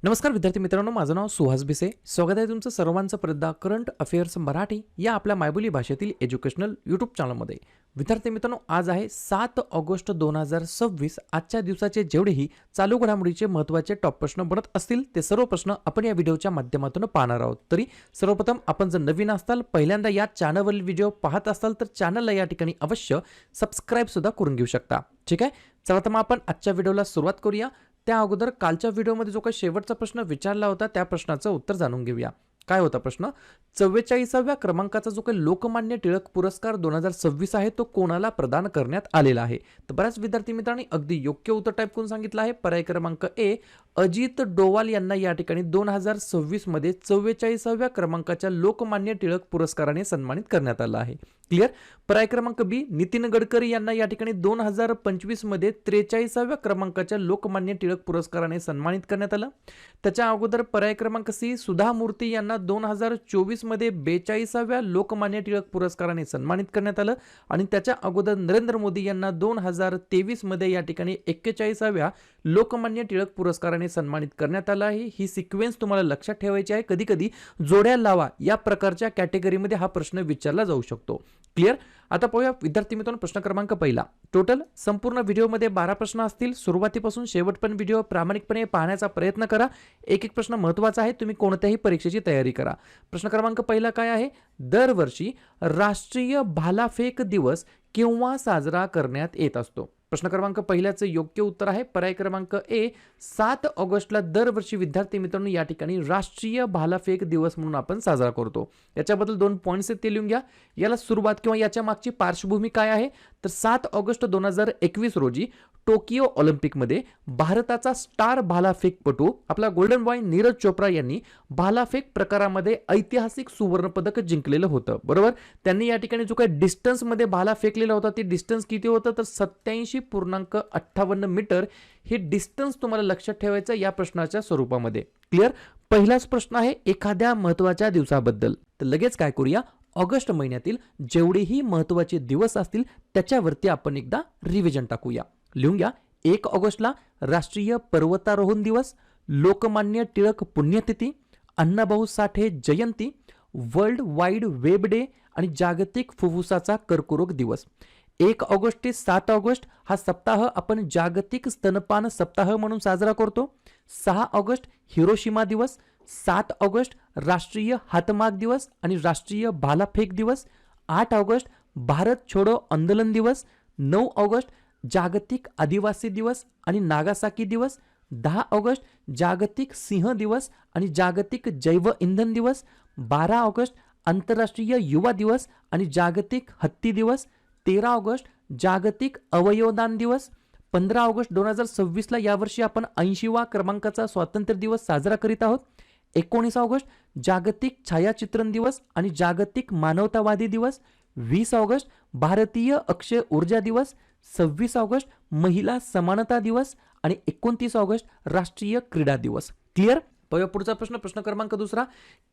नमस्कार विद्यार्थी मित्रांनो, माझं नाव सुहास भिसे. स्वागत आहे तुमचं सर्वांचं परत करंट अफेअर्स मराठी या आपल्या मायबोली भाषेतील एज्युकेशनल यूट्यूब चॅनलमध्ये. विद्यार्थी मित्रांनो, आज आहे 7 ऑगस्ट 2026. आजच्या दिवसाचे जेवढेही चालू घडामोडीचे महत्त्वाचे टॉप प्रश्न बनत असतील ते सर्व प्रश्न आपण या व्हिडिओच्या माध्यमातून पाहणार आहोत. तरी सर्वप्रथम आपण जर नवीन असाल, पहिल्यांदा या चॅनलवरील व्हिडिओ पाहत असाल तर चॅनलला या ठिकाणी अवश्य सबस्क्राईब सुद्धा करून घेऊ शकता. ठीक आहे, चला तर मग आपण आजच्या व्हिडिओला सुरुवात करूया. त्या अगोदर कालच्या व्हिडिओमध्ये जो काही शेवटचा प्रश्न विचारला होता त्या प्रश्नाचं उत्तर जाणून घेऊया. काय होता प्रश्न? 44व्या क्रमांकाचा जो काही लोकमान्य टिळक पुरस्कार 2026 आहे तो कोणाला प्रदान करण्यात आलेला आहे? तर बऱ्याच विद्यार्थी मित्रांनी अगदी योग्य उत्तर टाईप करून सांगितलं आहे. पर्याय क्रमांक ए, अजित डोवाल यांना या ठिकाणी 2026 मध्ये 44व्या क्रमांकाच्या लोकमान्य टिळक पुरस्काराने सन्मानित करण्यात आलं आहे. क्लिअर. पर्याय क्रमांक बी, नितीन गडकरी यांना या ठिकाणी 2025 मध्ये 43व्या क्रमांकाच्या लोकमान्य टिळक पुरस्काराने सन्मानित करण्यात आलं. त्याच्या अगोदर पर्याय क्रमांक सी, सुधा मूर्ती यांना 2024 मध्ये 42व्या लोकमान्य टिळक पुरस्काराने सन्मानित करण्यात आलं. आणि त्याच्या अगोदर नरेंद्र मोदी यांना 2023 मध्ये या ठिकाणी 41व्या लोकमान्य टिळक पुरस्काराने सन्मानित करण्यात आलं आहे. ही सिक्वेन्स तुम्हाला लक्षात ठेवायची आहे. कधी कधी जोड्या लावा या प्रकारच्या कॅटेगरीमध्ये हा प्रश्न विचारला जाऊ शकतो. क्लिअर. आता पाहूया विद्यार्थी मित्रांनो, प्रश्न क्रमांक पहिला. टोटल संपूर्ण व्हिडिओमध्ये 12 प्रश्न असतील. सुरुवातीपासून शेवटपर्यंत व्हिडिओ प्रामाणिकपणे पाहण्याचा प्रयत्न करा. एक एक प्रश्न महत्त्वाचा आहे. तुम्ही कोणत्याही परीक्षेची तयारी करा. प्रश्न क्रमांक पहिला काय आहे? दरवर्षी राष्ट्रीय भालाफेक दिवस केव्हा साजरा करण्यात येत असतो? प्रश्न क्रमांक पहिल्याचं योग्य उत्तर आहे पर्याय क्रमांक ए, 7 ऑगस्टला दरवर्षी विद्यार्थी मित्रांनो या ठिकाणी राष्ट्रीय भालाफेक दिवस म्हणून आपण साजरा करतो. याच्याबद्दल 2 पॉईंट्स आहेत ते लिहून घ्या. याला सुरुवात किंवा याच्या मागची पार्श्वभूमी काय आहे? तर 7 ऑगस्ट 2021 रोजी टोकियो ऑलिम्पिकमध्ये भारताचा स्टार भालाफेकपटू आपला गोल्डन बॉय नीरज चोप्रा यांनी भालाफेक प्रकारामध्ये ऐतिहासिक सुवर्ण पदक जिंकलेलं होतं. बरोबर. त्यांनी या ठिकाणी जो काही डिस्टन्स मध्ये भाला फेकलेला होता ते डिस्टन्स किती होतं? तर 87.58 मीटर. हे डिस्टन्स तुम्हाला लक्षात ठेवायचं या प्रश्नाच्या स्वरूपामध्ये. क्लिअर. पहिलाच प्रश्न आहे एखाद्या महत्त्वाच्या दिवसाबद्दल. तर लगेच काय करूया, ऑगस्ट महिन्यातील जेवढेही महत्त्वाचे दिवस असतील त्याच्यावरती आपण एकदा रिव्हिजन टाकूया. लिहून घ्या. 1 ऑगस्टला राष्ट्रीय पर्वतारोहण दिवस, लोकमान्य टिळक पुण्यतिथी, अण्णाभाऊ साठे जयंती, वर्ल्ड वाईड वेब डे आणि जागतिक फुफ्फुसाचा कर्करोग दिवस. 1 ऑगस्ट ते 7 ऑगस्ट हा सप्ताह आपण जागतिक स्तनपान सप्ताह म्हणून साजरा करतो. 6 ऑगस्ट हिरोशिमा दिवस, 7 ऑगस्ट राष्ट्रीय हातमाग दिवस आणि राष्ट्रीय भालाफेक दिवस, 8 ऑगस्ट भारत छोडो आंदोलन दिवस, 9 ऑगस्ट जागतिक आदिवासी दिवस आणि नागासाकी दिवस, 10 ऑगस्ट जागतिक सिंह दिवस आणि जागतिक जैव इंधन दिवस, 12 ऑगस्ट आंतरराष्ट्रीय युवा दिवस आणि जागतिक हत्ती दिवस, 13 ऑगस्ट जागतिक अवयवदान दिवस, 15 ऑगस्ट 2026ला यावर्षी आपण 80वा क्रमांकाचा स्वातंत्र्य दिवस साजरा करीत आहोत. 19 ऑगस्ट जागतिक छायाचित्रण दिवस आणि जागतिक मानवतावादी दिवस, 20 ऑगस्ट भारतीय अक्षय ऊर्जा दिवस, 26 ऑगस्ट महिला समानता दिवस आणि 29 ऑगस्ट राष्ट्रीय क्रीडा दिवस. क्लिअर. पुढचा प्रश्न, प्रश्न क्रमांक दुसरा.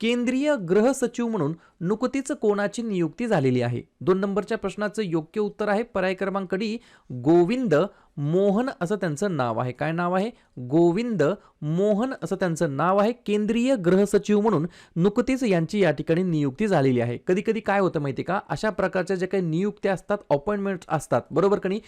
केंद्रीय गृह सचिव म्हणून नुकतीच कोणाची नियुक्ती झालेली आहे? 2 नंबरच्या प्रश्नाचं योग्य उत्तर आहे पर्याय क्रमांक डी, गोविंद मोहन असं त्यांचं नाव आहे. काय नाव आहे? गोविंद मोहन असं त्यांचं नाव आहे. केंद्रीय गृह सचिव म्हणून नुकतीच यांची या ठिकाणी नियुक्ती झालेली आहे. कधी कधी काय होतं माहिती का, अशा प्रकारच्या ज्या काही नियुक्त्या असतात, अपॉइंटमेंट असतात, बरोबर कणी,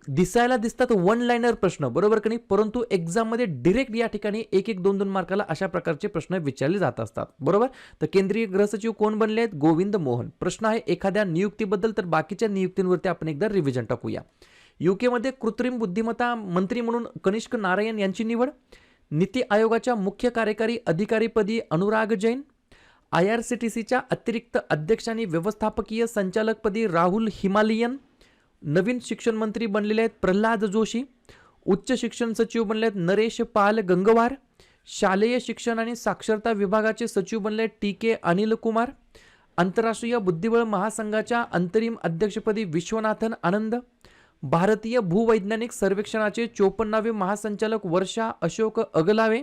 दिसायला दिसतात वन लाईनर प्रश्न, बरोबर कणी, परंतु एक्झाममध्ये डिरेक्ट या ठिकाणी 1-1, 2-2 मार्काला अशा प्रकारचे प्रश्न विचारले जात असतात. बरोबर. तर केंद्रीय गृह सचिव कोण बनले आहेत? गोविंद मोहन. प्रश्न आहे एखाद्या नियुक्तीबद्दल, तर बाकीच्या नियुक्तींवरती आपण एकदा रिव्हिजन टाकूया. यूकेमध्ये कृत्रिम बुद्धिमत्ता मंत्री म्हणून कनिष्क नारायण यांची निवड. नीती आयोगाच्या मुख्य कार्यकारी अधिकारीपदी अनुराग जैन. IRCTCच्या अतिरिक्त अध्यक्ष आणि व्यवस्थापकीय संचालकपदी राहुल हिमालयन. नवीन शिक्षण मंत्री बनलेले आहेत प्रल्हाद जोशी. उच्च शिक्षण सचिव बनले आहेत नरेश पाल गंगवार. शालेय शिक्षण आणि साक्षरता विभागाचे सचिव बनले TK अनिल कुमार. आंतरराष्ट्रीय बुद्धिबळ महासंघाच्या अंतरिम अध्यक्षपदी विश्वनाथन आनंद. भारतीय भूवैज्ञानिक सर्वेक्षणाचे 54वे महासंचालक वर्षा अशोक अगलावे.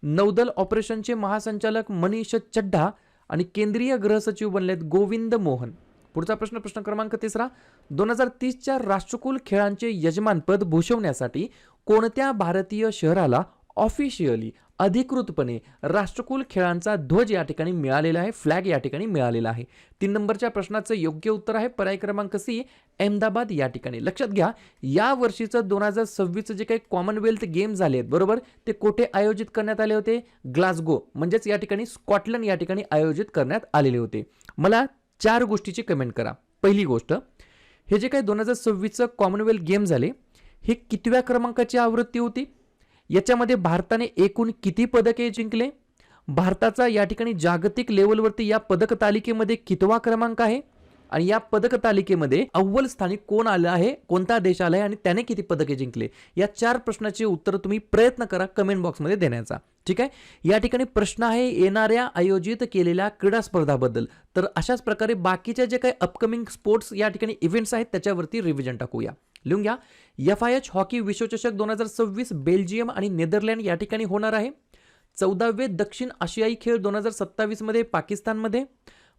नौदल ऑपरेशनचे महासंचालक मनीष चड्ढा आणि केंद्रीय गृह सचिव बनलेत गोविंद मोहन. पुढचा प्रश्न, प्रश्न क्रमांक तिसरा. 2030च्या राष्ट्रकुल खेळांचे यजमानपद भूषवण्यासाठी कोणत्या भारतीय शहराला ऑफिशियली अधिकृतपणे राष्ट्रकुल खेळांचा ध्वज या ठिकाणी मिळालेला आहे, फ्लॅग या ठिकाणी मिळालेला आहे. 3 नंबरच्या प्रश्नाचं योग्य उत्तर आहे पर्याय क्रमांक सी, अहमदाबाद या ठिकाणी. लक्षात घ्या, या वर्षीचं 2026 जे काही कॉमनवेल्थ गेम झाले आहेत बरोबर, ते कुठे आयोजित करण्यात आले होते? ग्लासगो म्हणजेच या ठिकाणी स्कॉटलंड या ठिकाणी आयोजित करण्यात आलेले होते. मला 4 गोष्टीची कमेंट करा. पहिली गोष्ट, हे जे काही 2026चं कॉमनवेल्थ गेम झाले, हे कितव्या क्रमांकाची आवृत्ती होती? याच्यामध्ये भारताने एकूण किती पदके जिंकले? भारताचा या ठिकाणी जागतिक लेवलवरती या पदक तालिकेमध्ये कितवा क्रमांक आहे? आणि या पदक तालिकेमध्ये अव्वल स्थानी कोण आलं आहे, कोणता देश आला आहे आणि त्याने किती पदके जिंकले? या 4 प्रश्नाचे उत्तर तुम्ही प्रयत्न करा कमेंट बॉक्समध्ये देण्याचा. ठीक आहे. या ठिकाणी प्रश्न आहे येणाऱ्या आयोजित केलेल्या क्रीडा स्पर्धाबद्दल. तर अशाच प्रकारे बाकीच्या जे काही अपकमिंग स्पोर्ट्स या ठिकाणी इव्हेंट्स आहेत त्याच्यावरती रिव्हिजन टाकूया. लिहून घ्या. FIH हॉकी विश्वचषक 2026 बेल्जियम आणि नेदरलँड या ठिकाणी होणार आहे. 14वे दक्षिण आशियाई खेळ 2027 मध्ये पाकिस्तानमध्ये.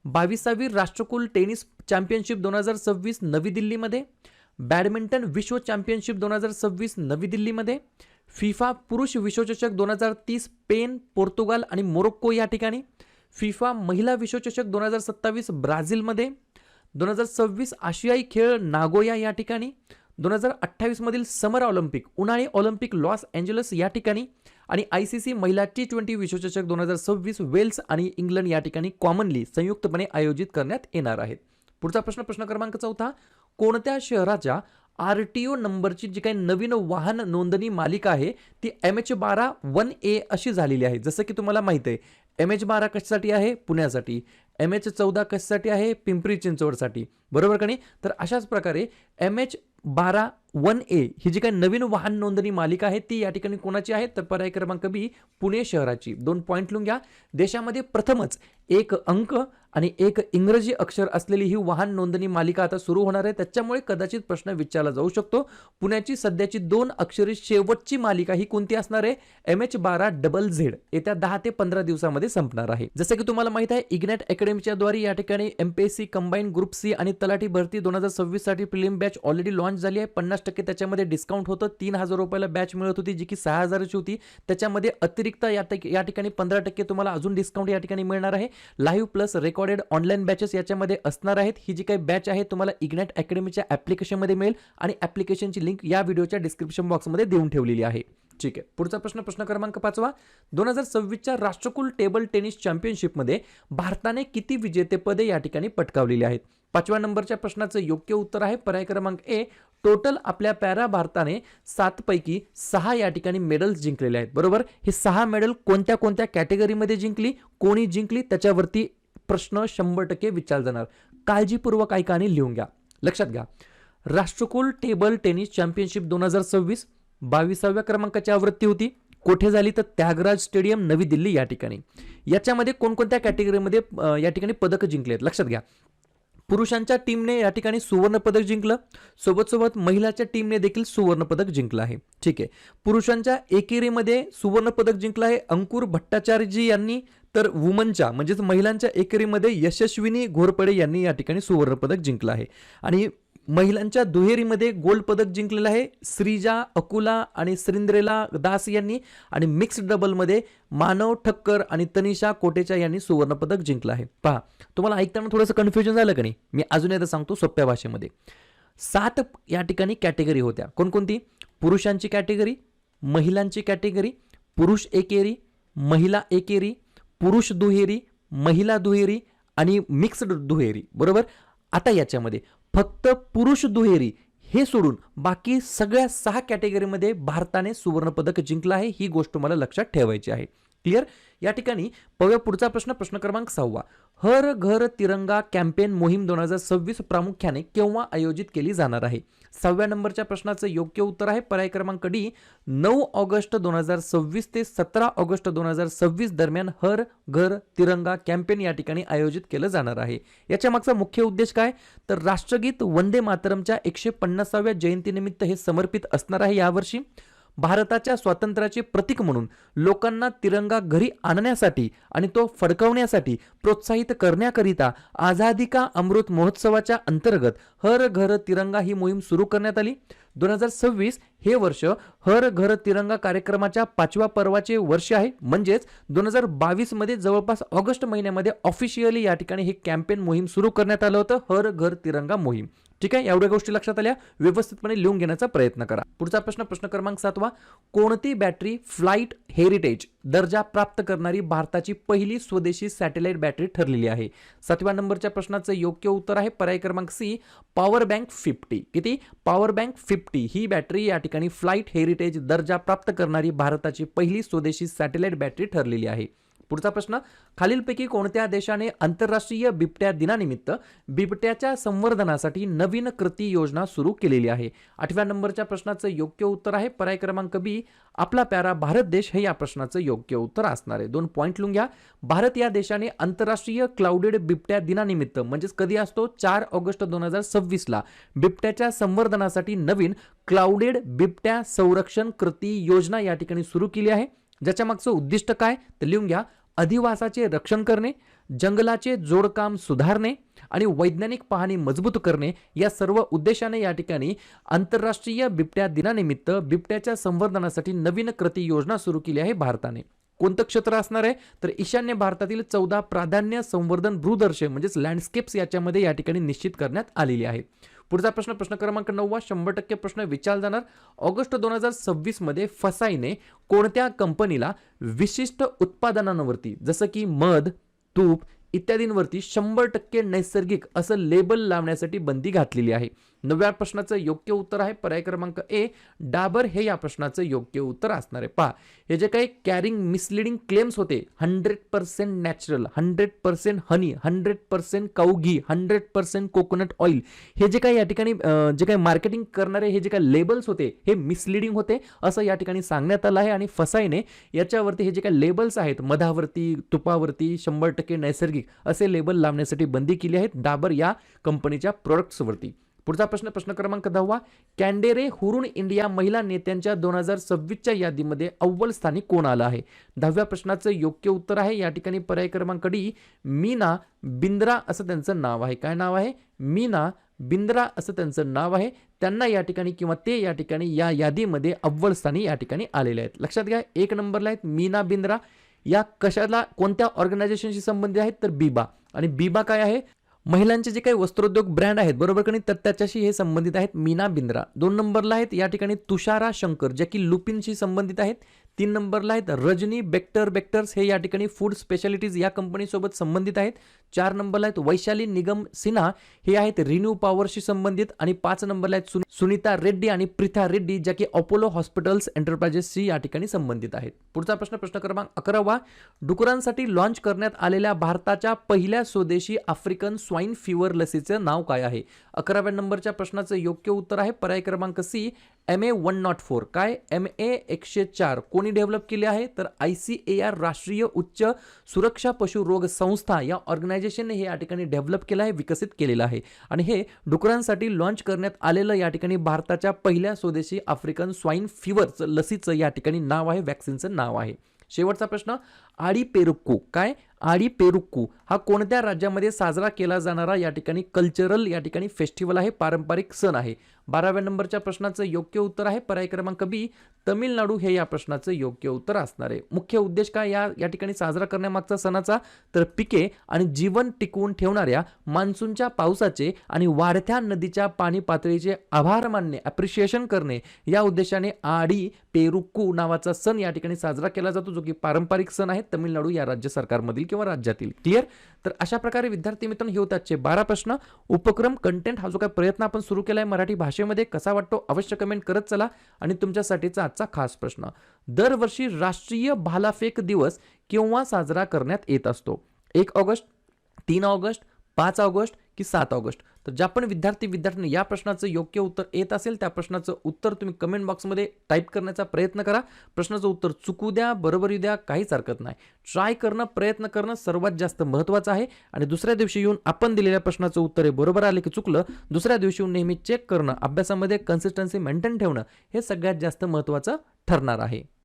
22वी राष्ट्रकुल टेनिस चॅम्पियनशिप 2026 नवी दिल्लीमध्ये. बॅडमिंटन विश्व चॅम्पियनशिप 2026 नवी दिल्लीमध्ये. फिफा पुरुष विश्वचषक 2030 स्पेन, पोर्तुगाल आणि मोरोक्को या ठिकाणी. फिफा महिला विश्वचषक 2027 ब्राझीलमध्ये. 2026 आशियाई खेळ नागोया या ठिकाणी. 2028 मधील समर ऑलिम्पिक उन्हाळी ऑलिम्पिक लॉस एंजलस या ठिकाणी. आणि ICC महिला T20 विश्वचषक 2026 वेल्स आणि इंग्लंड या ठिकाणी कॉमनली संयुक्तपणे आयोजित करण्यात येणार आहेत. पुढचा प्रश्न, प्रश्न क्रमांक 4, कोणत्या शहराच्या RTO नंबरची जी काही नवीन वाहन नोंदणी मालिका आहे ती MH12 1A अशी झालेली आहे? जसं की तुम्हाला माहिती आहे MH12 कशासाठी आहे? पुण्यासाठी. MH14 कशासाठी आहे? पिंपरी चिंचवडसाठी. बरोबर का नाही? तर अशाच प्रकारे MH12 1A ही जी काही नवीन वाहन नोंदणी मालिका आहे ती या ठिकाणी कोणाची आहे? तर पर्याय क्रमांक बी, पुणे शहराची. 2 पॉईंट लिहून घ्या. देशामध्ये प्रथमच एक अंक आणि एक इंग्रजी अक्षर असलेली ही वाहन नोंदणी मालिका आता सुरू होणार आहे. त्याच्यामुळे कदाचित प्रश्न विचारला जाऊ शकतो. पुण्याची सध्याची 2 अक्षरी शेवटची मालिका ही कोणती असणार आहे? MH12ZZ. येत्या 10 ते 15 दिवसामध्ये संपणार आहे. जसं की तुम्हाला माहित आहे इग्नॅट अकॅडमीच्या द्वारे या ठिकाणी MPSC कंबाईन ग्रुप सी आणि तलाठी भरती 2026 साठी प्रिलिम बॅच ऑलरेडी लॉन्च झाली आहे. 50% त्याच्यामध्ये डिस्काउंट होतं. 3000 रुपयाला बॅच मिळत होती जी की 6000ची होती. त्याच्यामध्ये अतिरिक्त या ठिकाणी 15% तुम्हाला अजून डिस्काउंट या ठिकाणी मिळणार आहे. Live plus recorded online batches याच्यामध्ये असणार आहेत. ही जी काही बॅच आहे तुम्हाला इग्नॅट अकॅडमीच्या ॲप्लिकेशनमध्ये मिळेल आणि ॲप्लिकेशनची लिंक या व्हिडिओच्या डिस्क्रिप्शन बॉक्समध्ये देऊन ठेवलेली आहे. ठीक आहे. पुढचा प्रश्न, प्रश्न क्रमांक 5, 2026च्या राष्ट्रकुल टेबल टेनिस चॅम्पियनशिपमध्ये भारताने किती विजेतेपदे या ठिकाणी पटकावलेली आहेत? 5व्या नंबरच्या प्रश्नाचं योग्य उत्तर आहे पर्याय क्रमांक ए. टोटल आपल्या पॅरा भारताने 7 पैकी 6 या ठिकाणी मेडल्स जिंकलेले आहेत. बरोबर. हे 6 मेडल कोणत्या कोणत्या कॅटेगरीमध्ये जिंकली, कोणी जिंकली, त्याच्यावरती प्रश्न 100% विचारला जाणार. काळजीपूर्वक ऐका आणि लिहून घ्या. लक्षात घ्या. राष्ट्रकुल टेबल टेनिस चॅम्पियनशिप 2026 22व्या क्रमांकाची आवृत्ती होती. कोठे झाली? तर त्यागराज स्टेडियम नवी दिल्ली या ठिकाणी. याच्यामध्ये कोणकोणत्या कॅटेगरीमध्ये या ठिकाणी पदक जिंकले आहेत? लक्षात घ्या. पुरुषांच्या टीमने या ठिकाणी सुवर्ण पदक जिंकलं. सोबत महिलाच्या टीमने देखील सुवर्ण पदक जिंकलं आहे. ठीक आहे. पुरुषांच्या एकेरीमध्ये सुवर्ण पदक जिंकलं आहे अंकुर भट्टाचार्यजी यांनी. तर वुमनच्या म्हणजेच महिलांच्या एकेरीमध्ये यशस्विनी घोरपडे यांनी या ठिकाणी सुवर्ण पदक जिंकलं आहे. आणि महिलांच्या दुहेरीमध्ये गोल्ड पदक जिंकलेलं आहे श्रीजा अकुला आणि श्रींद्रेला दास यांनी. आणि मिक्स्ड डबलमध्ये मानव ठक्कर आणि तनिषा कोटेचा यांनी सुवर्ण पदक जिंकलं आहे. पहा, तुम्हाला ऐकताना थोडंसं कन्फ्युजन झालं का नाही? मी अजून एकदा सांगतो सोप्या भाषेमध्ये. 7 या ठिकाणी कॅटेगरी होत्या. कोणकोणती? पुरुषांची कॅटेगरी, महिलांची कॅटेगरी, पुरुष एकेरी, महिला एकेरी, पुरुष दुहेरी, महिला दुहेरी आणि मिक्स्ड दुहेरी. बरोबर. आता याच्यामध्ये फक्त पुरुष दुहेरी हे सोडून बाकी सगळ्या 6 कॅटेगरीमध्ये भारताने सुवर्ण पदक जिंकलं आहे. ही गोष्ट मला लक्षात ठेवायची आहे. क्लिअर. या ठिकाणी पुढचा प्रश्न, प्रश्न क्रमांक 6, हर घर तिरंगा कॅम्पेन मोहीम 2026 प्रामुख्याने केव्हा आयोजित केली जाणार आहे? 6व्या नंबरच्या प्रश्नाचं योग्य उत्तर आहे पर्याय क्रमांक डी. 9 ऑगस्ट 2026 ते 17 ऑगस्ट 2026 दरम्यान हर घर तिरंगा कॅम्पेन या ठिकाणी आयोजित केलं जाणार आहे. याच्या मागचा मुख्य उद्देश काय? तर राष्ट्रगीत वंदे मातरमच्या 150व्या जयंतीनिमित्त हे समर्पित असणार आहे यावर्षी. भारताच्या स्वातंत्र्याचे प्रतीक म्हणून लोकांना तिरंगा घरी आणण्यासाठी आणि तो फडकवण्यासाठी प्रोत्साहित करण्याकरिता आझादी का अमृत महोत्सवाच्या अंतर्गत हर घर तिरंगा ही मोहीम सुरू करण्यात आली. 2026 हे वर्ष हर घर तिरंगा कार्यक्रमाच्या 5व्या पर्वाचे वर्ष आहे. म्हणजेच 2022 मध्ये जवळपास ऑगस्ट महिन्यामध्ये ऑफिशियली या ठिकाणी हे कॅम्पेन मोहीम सुरू करण्यात आलं होतं, हर घर तिरंगा मोहीम. ठीक आहे, एवढ्या गोष्टी लक्षात आल्या, व्यवस्थितपणे लिहून घेण्याचा प्रयत्न करा. पुढचा प्रश्न क्रमांक 7. कोणती बॅटरी फ्लाइट हेरिटेज दर्जा प्राप्त करणारी भारताची पहिली स्वदेशी सॅटेलाइट बॅटरी ठरलेली आहे? 7व्या नंबरच्या प्रश्नाचं योग्य उत्तर आहे पर्याय क्रमांक सी, पॉवर बँक 50. किती? पॉवर बँक 50 ही बॅटरी या ठिकाणी फ्लाइट हेरिटेज दर्जा प्राप्त करणारी भारताची पहिली स्वदेशी सॅटेलाइट बॅटरी ठरलेली आहे. पुढचा प्रश्न, खालीलपैकी कोणत्या देशाने आंतरराष्ट्रीय बिबट्या दिनानिमित्त बिबट्याच्या संवर्धनासाठी नवीन कृती योजना सुरू केलेली आहे? 8व्या नंबरच्या प्रश्नाचं योग्य उत्तर आहे पर्याय क्रमांक बी, आपला प्यारा भारत देश हे या प्रश्नाचं योग्य उत्तर असणार आहे. 2 पॉइंट लिहून घ्या. भारत या देशाने आंतरराष्ट्रीय क्लाउडेड बिबट्या दिनानिमित्त म्हणजेच कधी असतो 4 ऑगस्ट 2026 ला बिबट्याच्या संवर्धनासाठी नवीन क्लाउडेड बिबट्या संरक्षण कृती योजना या ठिकाणी सुरू केली आहे. ज्याच्या मागचं उद्दिष्ट काय तर लिहून घ्या, अधिवासाचे रक्षण करणे, जंगलाचे जोडकाम सुधारणे आणि वैज्ञानिक पाहणी मजबूत करणे या सर्व उद्देशाने या ठिकाणी आंतरराष्ट्रीय बिबट्या दिनानिमित्त बिबट्याच्या संवर्धनासाठी नवीन कृती योजना सुरू केली आहे भारताने. कोणतं क्षेत्र असणार आहे तर ईशान्य भारतातील 14 प्राधान्य संवर्धन भूदर्शे म्हणजेच लँडस्केप्स याच्यामध्ये या ठिकाणी निश्चित करण्यात आलेली आहे. पुढचा प्रश्न क्रमांक 9 100% प्रश्न विचारला जाणार. ऑगस्ट 2026 मध्ये फसाईने कोणत्या कंपनीला विशिष्ट उत्पादनांवरती जसं की मध, तूप इत्यादींवरती 100% नैसर्गिक असं लेबल लावण्यासाठी बंदी घातलेली आहे? 9व्या प्रश्नाचं योग्य उत्तर आहे पर्याय क्रमांक ए, डाबर हे या प्रश्नाचं योग्य उत्तर असणार आहे. पहा, हे जे काही कॅरिंग मिसलिडिंग क्लेम्स होते 100% नॅचरल, 100% हनी, 100% काऊ घी, 100% कोकोनट ऑइल, हे जे काही या ठिकाणी जे काही मार्केटिंग करणारे हे जे काही लेबल्स होते हे मिसलिडिंग होते असं या ठिकाणी सांगण्यात आलं आहे. आणि फसाईने याच्यावरती हे जे काही लेबल्स आहेत मधावरती, तुपावरती 100% नैसर्गिक असे लेबल लावण्यासाठी बंदी केली आहे डाबर या कंपनीच्या प्रोडक्ट्सवरती. पुढचा प्रश्न क्रमांक 10 कॅन्डेरे हुरुन इंडिया महिला नेत्यांच्या 2026च्या यादीमध्ये अव्वल स्थानी कोण आलं आहे? 10व्या प्रश्नाचं योग्य उत्तर आहे या ठिकाणी पर्याय क्रमांक डी, मीना बिंद्रा असं त्यांचं नाव आहे. काय नाव आहे? मीना बिंद्रा असं त्यांचं नाव आहे. त्यांना या ठिकाणी किंवा ते या ठिकाणी या यादीमध्ये अव्वल स्थानी या ठिकाणी आलेले आहेत. लक्षात घ्या, 1 नंबरला आहेत मीना बिंद्रा. या कशाला कोणत्या ऑर्गनायझेशनशी संबंधित आहेत तर बीबा. आणि बीबा काय आहे? महिलांचे जे काही वस्त्रोद्योग ब्रँड आहेत बरोबर का नाही तर त्याच्याशी हे संबंधित आहेत मीना बिंद्रा. 2 नंबरला आहेत या ठिकाणी तुषारा शंकर ज्या की लुपिनशी संबंधित आहेत. 3 नंबरला आहेत रजनी बेक्टर्स हे या ठिकाणी फूड स्पेशालिटीज या कंपनीसोबत संबंधित आहेत. 4 नंबरला आहेत वैशाली निगम सिन्हा हे आहेत रिन्यू पॉवरशी संबंधित. आणि 5 नंबरला आहेत सुनीता रेड्डी आणि प्रिथा रेड्डी ज्या की अपोलो हॉस्पिटल्स एंटरप्राइजेसशी या ठिकाणी संबंधित आहेत. पुढचा प्रश्न क्रमांक 11 डुकरांसाठी लॉन्च करण्यात आलेल्या भारताच्या पहिल्या स्वदेशी आफ्रिकन स्वाईन फीवर लसीचं नाव काय आहे? 11व्या नंबरच्या प्रश्नाचं योग्य उत्तर आहे पर्याय क्रमांक सी, MA104. काय? MA104 कोणी डेव्हलप केले आहे तर ICAR राष्ट्रीय उच्च सुरक्षा पशु रोग संस्था या ऑर्गनायझेशनने हे या ठिकाणी डेव्हलप केलं आहे, विकसित केलेलं आहे. आणि हे डुकरांसाठी लॉन्च करण्यात आलेलं या ठिकाणी भारताच्या पहिल्या स्वदेशी आफ्रिकन स्वाईन फीवरचं लसीचं या ठिकाणी नाव आहे, वॅक्सिनचं नाव आहे. शेवटचा प्रश्न, आडी पेरुक्कू. काय? आडी पेरुक्कू हा कोणत्या राज्यामध्ये साजरा केला जाणारा या ठिकाणी कल्चरल या ठिकाणी फेस्टिवल आहे, पारंपरिक सण आहे? 12व्या नंबरच्या प्रश्नाचं योग्य उत्तर आहे पर्याय क्रमांक बी, तमिळनाडू हे या प्रश्नाचं योग्य उत्तर असणार आहे. मुख्य उद्देश काय या ठिकाणी साजरा करण्यामागचा सणाचा तर पिके आणि जीवन टिकवून ठेवणाऱ्या मान्सूनच्या पावसाचे आणि वाढत्या नदीच्या पाणी पातळीचे आभार मानणे, अप्रिशिएशन करणे या उद्देशाने आडी पेरुक्कू नावाचा सण या ठिकाणी साजरा केला जातो, जो की पारंपरिक सण आहे तमिळनाडू या राज्य सरकारमधील किंवा राज्यातील. क्लिअर? तर अशा प्रकारे विद्यार्थी मित्रांनो हे होते आजचे 12 प्रश्न. उपक्रम कंटेंट हा जो काही प्रयत्न आपण सुरू केला आहे मराठी भाषेमध्ये कसा वाटतो अवश्य कमेंट करत चला. आणि तुमच्यासाठीचा आजचा खास प्रश्न, दरवर्षी राष्ट्रीय भालाफेक दिवस केव्हा साजरा करण्यात येत असतो? 1 ऑगस्ट, 3 ऑगस्ट, 5 ऑगस्ट की 7 ऑगस्ट. तर ज्या पण विद्यार्थ्यांनी या प्रश्नाचं योग्य उत्तर येत असेल त्या प्रश्नाचं उत्तर तुम्ही कमेंट बॉक्समध्ये टाईप करण्याचा प्रयत्न करा. प्रश्नाचं उत्तर चुकू द्या, बरोबर येऊ द्या, काहीच हरकत नाही. ट्राय करणं, प्रयत्न करणं सर्वात जास्त महत्त्वाचं आहे. आणि दुसऱ्या दिवशी येऊन आपण दिलेल्या प्रश्नाचं उत्तर हे बरोबर आले की चुकलं, दुसऱ्या दिवशी येऊन नेहमी चेक करणं, अभ्यासामध्ये कन्सिस्टन्सी मेंटेन ठेवणं हे सगळ्यात जास्त महत्त्वाचं ठरणार आहे.